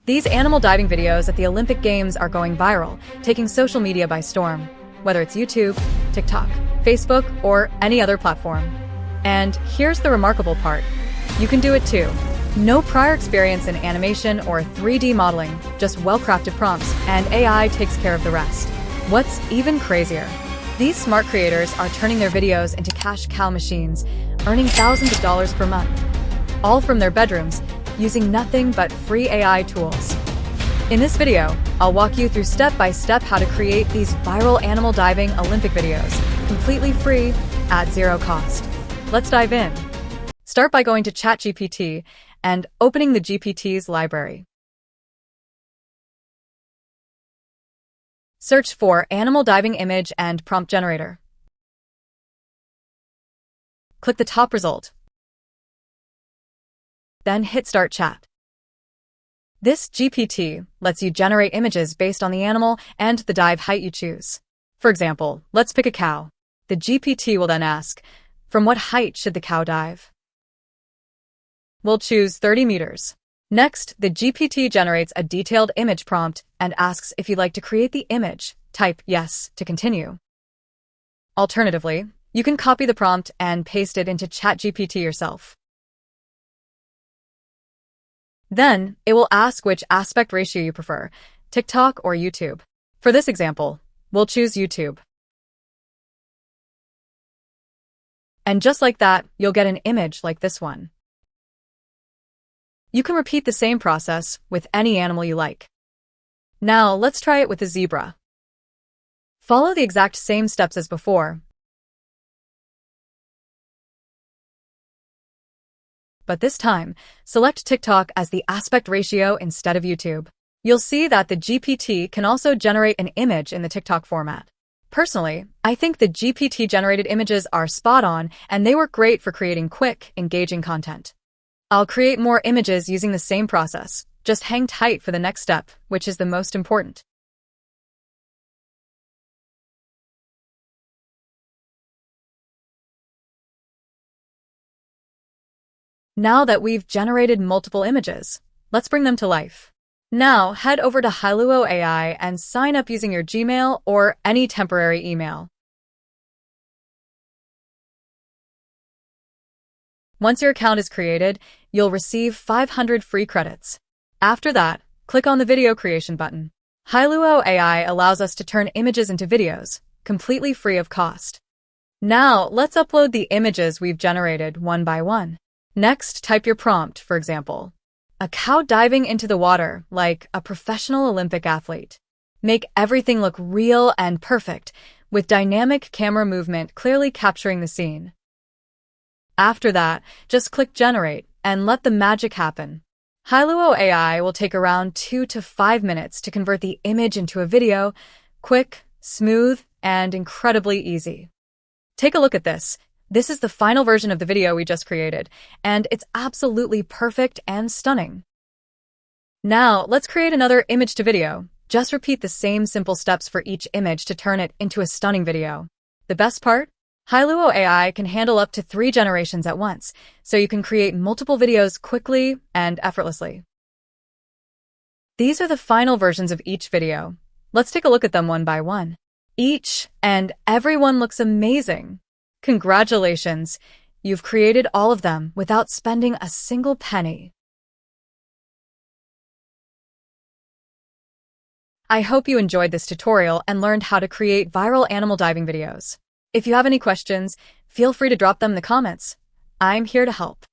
These animal diving videos at the Olympic Games are going viral, taking social media by storm, whether it's YouTube, TikTok, Facebook, or any other platform. And here's the remarkable part. You can do it too. No prior experience in animation or 3D modeling, just well-crafted prompts, and AI takes care of the rest. What's even crazier? These smart creators are turning their videos into cash cow machines, earning thousands of dollars per month, all from their bedrooms, using nothing but free AI tools. In this video, I'll walk you through step-by-step how to create these viral animal diving Olympic videos, completely free, at zero cost. Let's dive in. Start by going to ChatGPT and opening the GPT's library. Search for Animal Diving Image and Prompt Generator. Click the top result. Then hit Start Chat. This GPT lets you generate images based on the animal and the dive height you choose. For example, let's pick a cow. The GPT will then ask, from what height should the cow dive? We'll choose 30 meters. Next, the GPT generates a detailed image prompt and asks if you'd like to create the image. Type yes to continue. Alternatively, you can copy the prompt and paste it into ChatGPT yourself. Then, it will ask which aspect ratio you prefer, TikTok or YouTube. For this example, we'll choose YouTube. And just like that, you'll get an image like this one. You can repeat the same process with any animal you like. Now, let's try it with a zebra. Follow the exact same steps as before, but this time, select TikTok as the aspect ratio instead of YouTube. You'll see that the GPT can also generate an image in the TikTok format. Personally, I think the GPT-generated images are spot on, and they work great for creating quick, engaging content. I'll create more images using the same process. Just hang tight for the next step, which is the most important. Now that we've generated multiple images, let's bring them to life. Now, head over to HailuoAI and sign up using your Gmail or any temporary email. Once your account is created, you'll receive 500 free credits. After that, click on the video creation button. HailuoAI allows us to turn images into videos, completely free of cost. Now, let's upload the images we've generated one by one. Next, type your prompt, for example, a cow diving into the water like a professional Olympic athlete. Make everything look real and perfect, with dynamic camera movement clearly capturing the scene. After that, just click Generate and let the magic happen. HailuoAI will take around 2 to 5 minutes to convert the image into a video, quick, smooth, and incredibly easy. Take a look at this. This is the final version of the video we just created, and it's absolutely perfect and stunning. Now, let's create another image to video. Just repeat the same simple steps for each image to turn it into a stunning video. The best part? HailuoAI can handle up to 3 generations at once, so you can create multiple videos quickly and effortlessly. These are the final versions of each video. Let's take a look at them one by one. Each and every one looks amazing. Congratulations! You've created all of them without spending a single penny. I hope you enjoyed this tutorial and learned how to create viral animal diving videos. If you have any questions, feel free to drop them in the comments. I'm here to help.